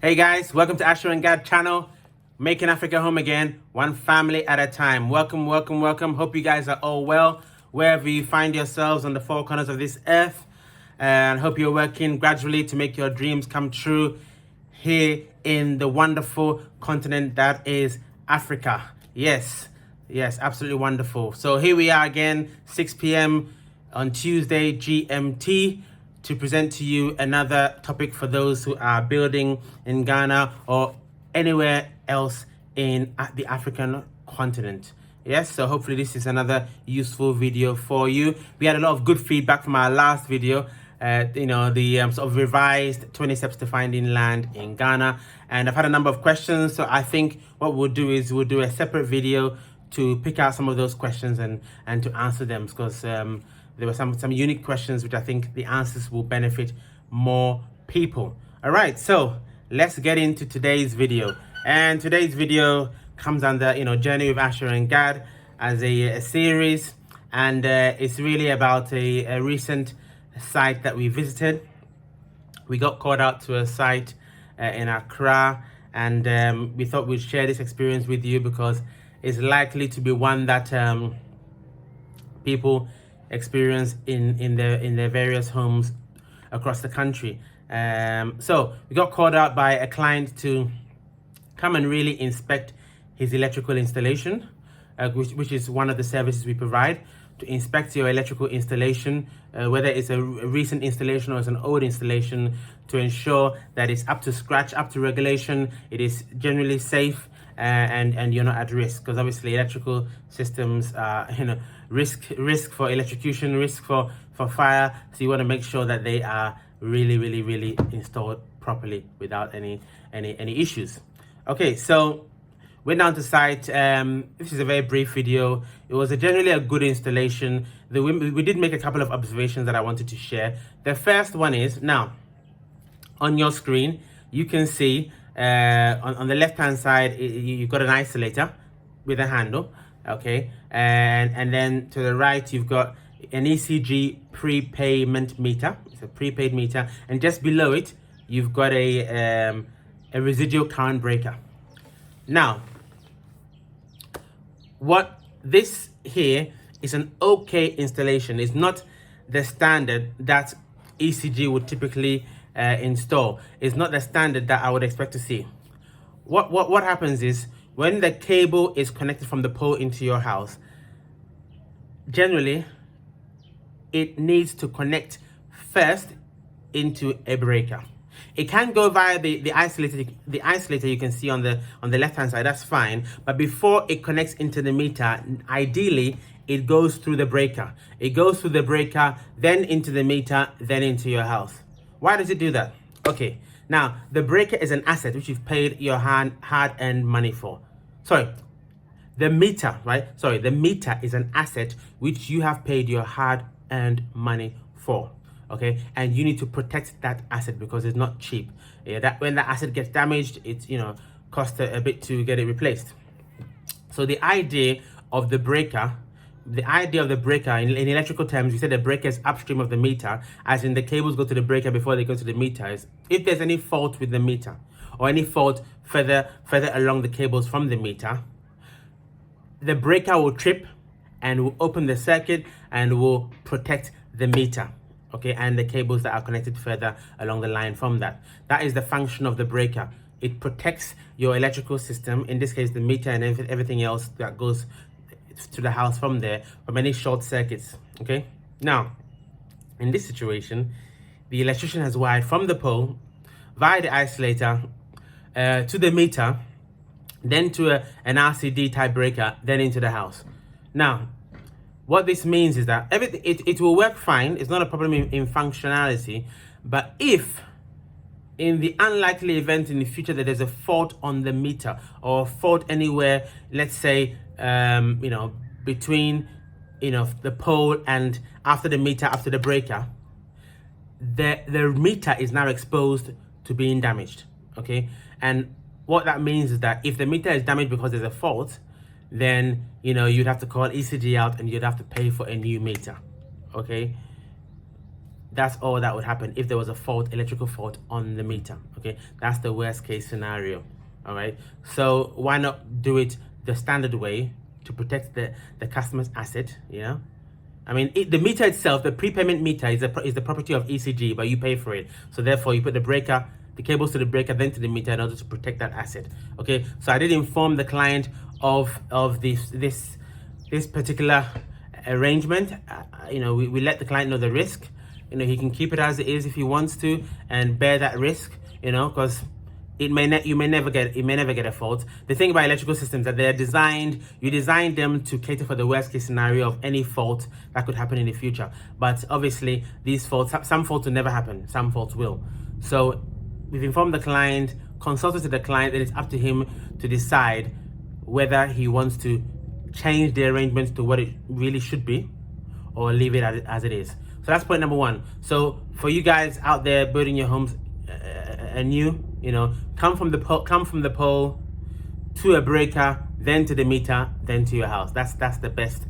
Hey guys, welcome to AsherGad channel, making Africa home again, one family at a time. Welcome, welcome, welcome. Hope you guys are all well, wherever you find yourselves on the four corners of this earth. And hope you're working gradually to make your dreams come true here in the wonderful continent that is Africa. Yes, absolutely wonderful. So here we are again, 6 p.m. on Tuesday, GMT, to present to you another topic for those who are building in Ghana or anywhere else in the African continent. Yes, so hopefully this is another useful video for you. We had a lot of good feedback from our last video, the sort of revised 20 steps to finding land in Ghana. And I've had a number of questions, so I think what we'll do is we'll do a separate video to pick out some of those questions and to answer them, because there were some unique questions which I think the answers will benefit more people. All right, so let's get into today's video. And today's video comes under, Journey with AsherGad as a series. And it's really about a recent site that we visited. We got called out to a site in Accra, and we thought we'd share this experience with you because it's likely to be one that people experience in their various homes across the country. So we got called out by a client to come and really inspect his electrical installation, which is one of the services we provide, to inspect your electrical installation, whether it's a recent installation or it's an old installation, to ensure that it's up to scratch, up to regulation, it is generally safe, and you're not at risk, because obviously electrical systems are risk for electrocution, risk for fire, so you want to make sure that they are really installed properly without any issues. Okay, so went down to site. This is a very brief video. It was generally a good installation. We did make a couple of observations that I wanted to share. The first one is, now on your screen you can see on the left hand side you've got an isolator with a handle, okay, and then to the right you've got an ECG prepayment meter. It's a prepaid meter, and just below it you've got a residual current breaker. Now, what this here is an okay installation. It's not the standard that ECG would typically install. It's not the standard that I would expect to see. What happens is, when the cable is connected from the pole into your house, generally it needs to connect first into a breaker. It can go via the isolator you can see on the left hand side, that's fine, but before it connects into the meter, ideally it goes through the breaker. It goes through the breaker, then into the meter, then into your house. Why does it do that? Okay, now the breaker is an asset which you've paid your hard-earned money for. Sorry, the meter, right? Sorry, the meter is an asset which you have paid your hard-earned money for. Okay, and you need to protect that asset because it's not cheap. Yeah, that when that asset gets damaged, it's costs a bit to get it replaced. So the idea of the breaker in electrical terms, we said the breaker is upstream of the meter, as in the cables go to the breaker before they go to the meter. Is if there's any fault with the meter or any fault further along the cables from the meter, the breaker will trip and will open the circuit and will protect the meter, okay, and the cables that are connected further along the line from that. That is the function of the breaker. It protects your electrical system, in this case the meter and everything else that goes to the house from there, from any short circuits. Okay, now in this situation, the electrician has wired from the pole via the isolator to the meter, then to an RCD type breaker, then into the house. Now what this means is that everything it will work fine. It's not a problem in functionality, but if in the unlikely event in the future that there's a fault on the meter or a fault anywhere, let's say between the pole and after the meter, after the breaker, the meter is now exposed to being damaged. Okay, and what that means is that if the meter is damaged because there's a fault, then you'd have to call ECG out and you'd have to pay for a new meter. Okay, That's all that would happen if there was a fault, electrical fault on the meter. Okay, that's the worst case scenario. All right, so why not do it the standard way to protect the customer's asset? You know, I mean, the meter itself, the prepayment meter is the property of ECG, but you pay for it. So therefore, you put the cables to the breaker, then to the meter in order to protect that asset. Okay, so I did inform the client of this particular arrangement. You know, we let the client know the risk. You know, he can keep it as it is if he wants to and bear that risk. You know, because you may never get a fault. The thing about electrical systems that they're designed, you design them to cater for the worst case scenario of any fault that could happen in the future. But obviously, these faults, some faults will never happen. Some faults will. So we've informed the client, consulted with the client, and it's up to him to decide whether he wants to change the arrangements to what it really should be or leave it as it is. So that's point number one. So for you guys out there building your homes anew, you know, come from the pole to a breaker, then to the meter, then to your house. That's the best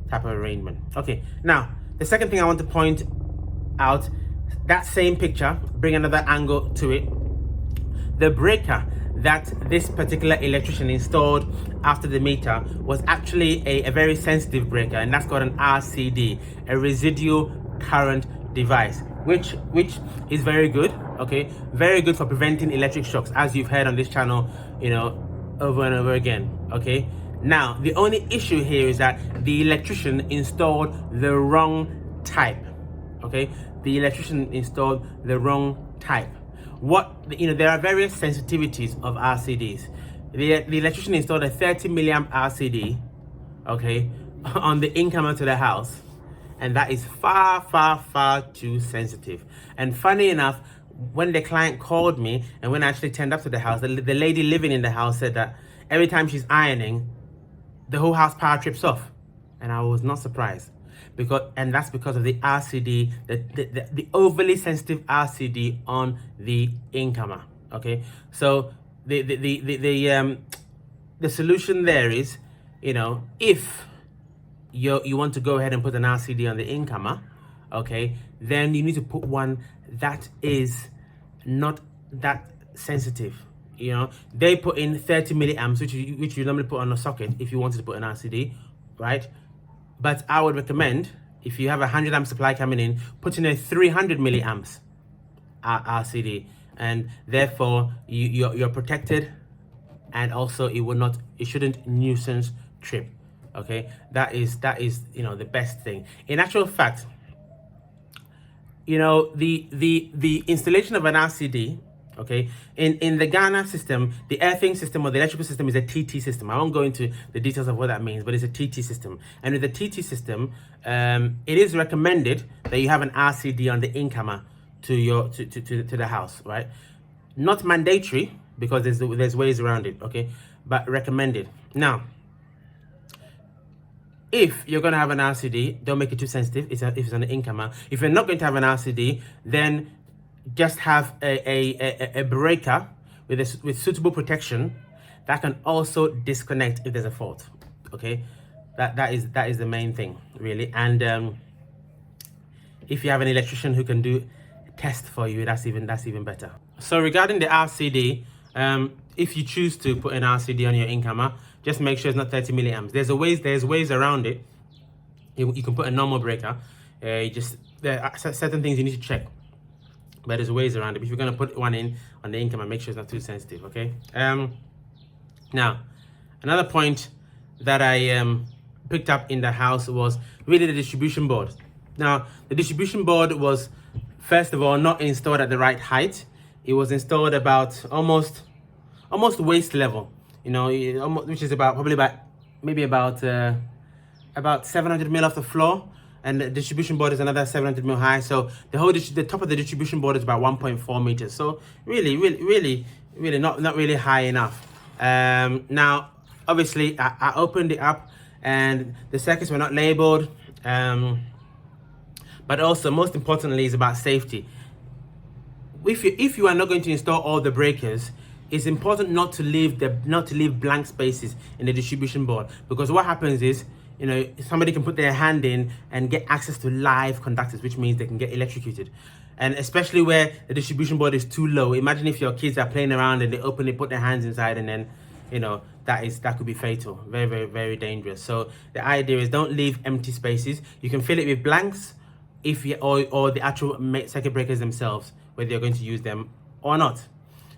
type of arrangement. Okay, now the second thing I want to point out, that same picture, bring another angle to it. The breaker that this particular electrician installed after the meter was actually a very sensitive breaker, and that's called an RCD, a residual current device, which is very good. Okay, very good for preventing electric shocks, as you've heard on this channel, you know, over and over again. Okay, now the only issue here is that the electrician installed the wrong type. Okay, the electrician installed the wrong type. There are various sensitivities of RCDs. The electrician installed a 30 milliamp RCD, okay, on the incomer to the house, and that is far too sensitive. And funny enough, when the client called me and when I actually turned up to the house, the lady living in the house said that every time she's ironing, the whole house power trips off, and I was not surprised. That's because of the RCD, the overly sensitive RCD on the incomer. Okay, so the solution there is, you know, if you want to go ahead and put an RCD on the incomer, okay, then you need to put one that is not that sensitive. You know, they put in 30 milliamps, which you normally put on a socket if you wanted to put an RCD, right? But I would recommend, if you have a 100 amp supply coming in, put in a 300 milliamps RCD, and therefore you're protected, and also it shouldn't nuisance trip. Okay, that is you know, the best thing. In actual fact, you know, the installation of an RCD, okay, in the Ghana system, the earthing system or the electrical system is a TT system. I won't go into the details of what that means, but it's a TT system. And with the TT system, it is recommended that you have an RCD on the incomer to the house, right? Not mandatory, because there's ways around it, okay, but recommended. Now, if you're going to have an RCD, don't make it too sensitive if it's on the incomer. If you're not going to have an RCD, then just have a breaker with suitable protection that can also disconnect if there's a fault. Okay, that is the main thing, really. And if you have an electrician who can do a test for you, that's even better. So regarding the RCD, if you choose to put an RCD on your incomer, just make sure it's not 30 milliamps. There's ways around it. You can put a normal breaker. There are certain things you need to check, but there's ways around it. But if you're going to put one in on the incomer, make sure it's not too sensitive. Okay. Now, another point that I picked up in the house was really the distribution board. Now, the distribution board was, first of all, not installed at the right height. It was installed about almost waist level, you know, which is maybe about 700 mil off the floor, and the distribution board is another 700 mil high. So the top of the distribution board is about 1.4 meters. So really not really high enough. Now, obviously, I opened it up, and the circuits were not labeled. But also, most importantly, is about safety. If you are not going to install all the breakers, it's important not to leave blank spaces in the distribution board, because what happens is you know, somebody can put their hand in and get access to live conductors, which means they can get electrocuted. And especially where the distribution board is too low. Imagine if your kids are playing around and they open it, put their hands inside, and then, you know, that could be fatal. Very, very, very dangerous. So the idea is don't leave empty spaces. You can fill it with blanks if you, or the actual circuit breakers themselves, whether you're going to use them or not.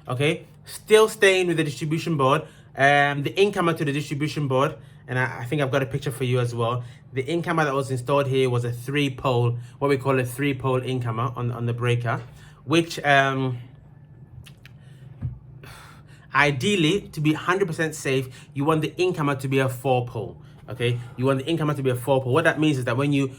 Okay, still staying with the distribution board, the incomer to the distribution board, and I think I've got a picture for you as well. The incomer that was installed here was a 3-pole, what we call a 3-pole incomer on the breaker, which ideally, to be 100% safe, you want the incomer to be a 4-pole. Okay, you want the incomer to be a 4-pole. What that means is that when you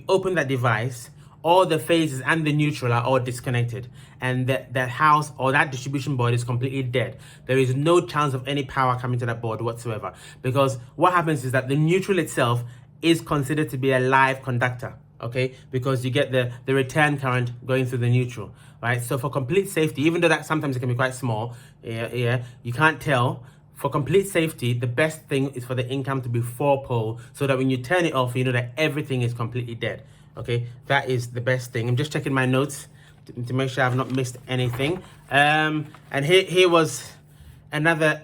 open that device, all the phases and the neutral are all disconnected, and that house or that distribution board is completely dead. There is no chance of any power coming to that board whatsoever, because what happens is that the neutral itself is considered to be a live conductor, okay, because you get the return current going through the neutral, right? So for complete safety, even though that sometimes it can be quite small, you can't tell. For complete safety, the best thing is for the income to be 4-pole, so that when you turn it off, you know that everything is completely dead. Okay, that is the best thing. I'm just checking my notes to make sure I've not missed anything. And here was another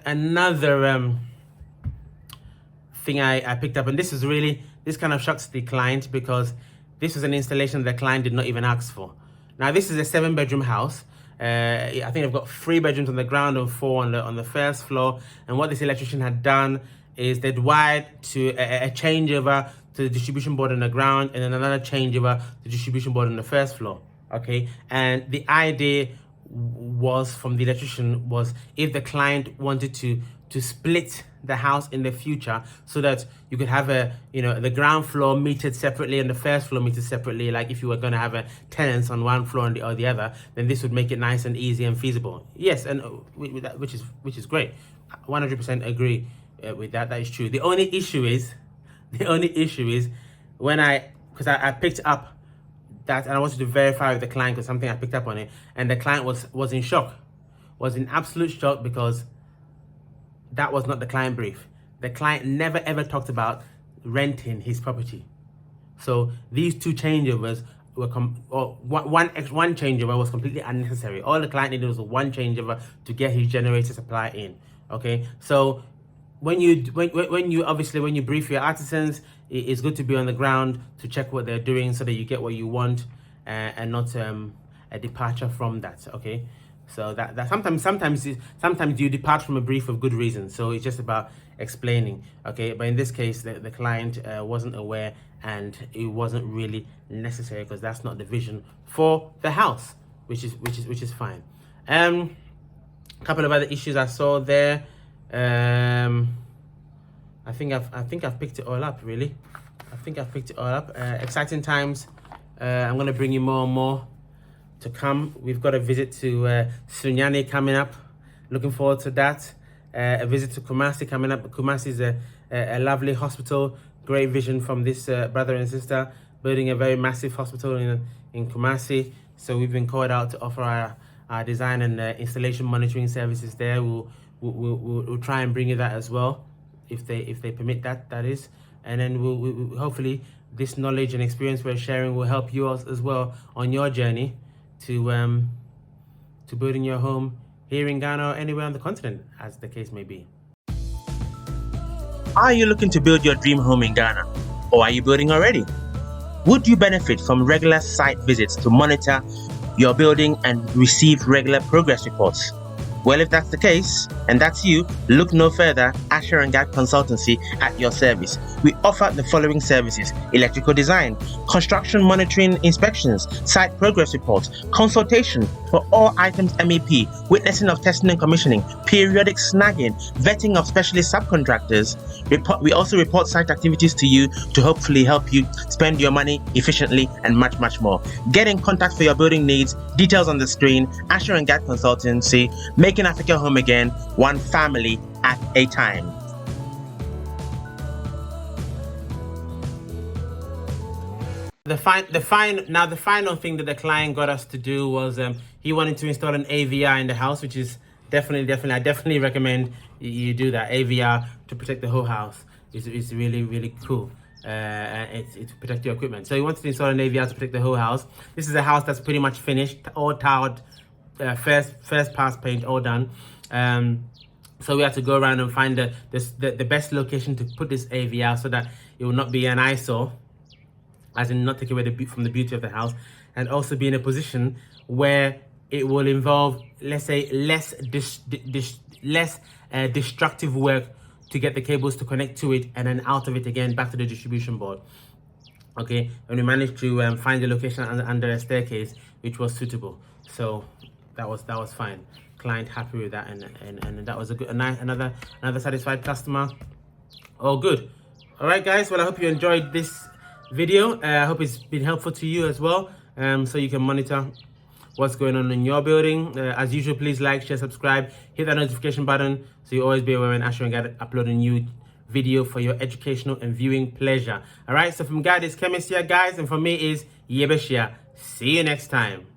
thing I picked up, and this kind of shocks the client, because this was an installation the client did not even ask for. Now this is a 7-bedroom house. I think I've got 3 bedrooms on the ground and 4 on the first floor. And what this electrician had done is they'd wired to a changeover to the distribution board on the ground, and then another changeover to the distribution board on the first floor. Okay, and the idea was from the electrician was if the client wanted to split the house in the future, so that you could have the ground floor metered separately and the first floor metered separately, like if you were going to have tenants on one floor or the other, then this would make it nice and easy and feasible. Yes, and which is great. 100% agree with that. That is true. The only issue is when I picked up that, and I wanted to verify with the client because something I picked up on it, and the client was in shock, was in absolute shock, because that was not the client brief. The client never ever talked about renting his property. So these 2 changeovers were one changeover was completely unnecessary. All the client needed was 1 changeover to get his generator supply in. Okay, so when you brief your artisans, it's good to be on the ground to check what they're doing, so that you get what you want, and not a departure from that. Okay, so that sometimes you depart from a brief for good reasons. So it's just about explaining. Okay, but in this case, the client wasn't aware, and it wasn't really necessary, because that's not the vision for the house, which is fine. A couple of other issues I saw there. I think I've picked it all up, really. I think I've picked it all up. Exciting times. I'm going to bring you more and more to come. We've got a visit to Sunyani coming up. Looking forward to that. A visit to Kumasi coming up. Kumasi is a lovely hospital. Great vision from this brother and sister, building a very massive hospital in Kumasi. So we've been called out to offer our design and installation monitoring services there. We'll try and bring you that as well, if they permit that is. And then we'll hopefully this knowledge and experience we're sharing will help you as well on your journey to building your home here in Ghana or anywhere on the continent, as the case may be. Are you looking to build your dream home in Ghana, or are you building already? Would you benefit from regular site visits to monitor your building and receive regular progress reports? Well, if that's the case, and that's you, look no further. AsherGad Consultancy at your service. We offer the following services: electrical design, construction monitoring inspections, site progress reports, consultation for all items MEP, witnessing of testing and commissioning, periodic snagging, vetting of specialist subcontractors. We also report site activities to you to hopefully help you spend your money efficiently, and much more. Get in contact for your building needs. Details on the screen. AsherGad Consultancy, making Africa home again, one family at a time. The final thing that the client got us to do was he wanted to install an AVR in the house, which is definitely I definitely recommend you do that. AVR to protect the whole house is really cool. to protect your equipment. So you wanted to install an AVR to protect the whole house. This is a house that's pretty much finished, all tiled, first pass paint all done. So we had to go around and find the best location to put this AVR so that it will not be an eyesore, as in not take away from the beauty of the house, and also be in a position where it will involve, let's say, less destructive work to get the cables to connect to it and then out of it again back to the distribution board. Okay, and we managed to find the location under a staircase which was suitable. So that was fine. Client happy with that, and that was another satisfied customer. All good. All right, guys. Well, I hope you enjoyed this video. I hope it's been helpful to you as well, so you can monitor what's going on in your building. As usual, please like, share, subscribe, hit that notification button so you always be aware when AsherGad upload a new video for your educational and viewing pleasure. All right. So from God is Chemist here, guys, and from me is Yebeshia. See you next time.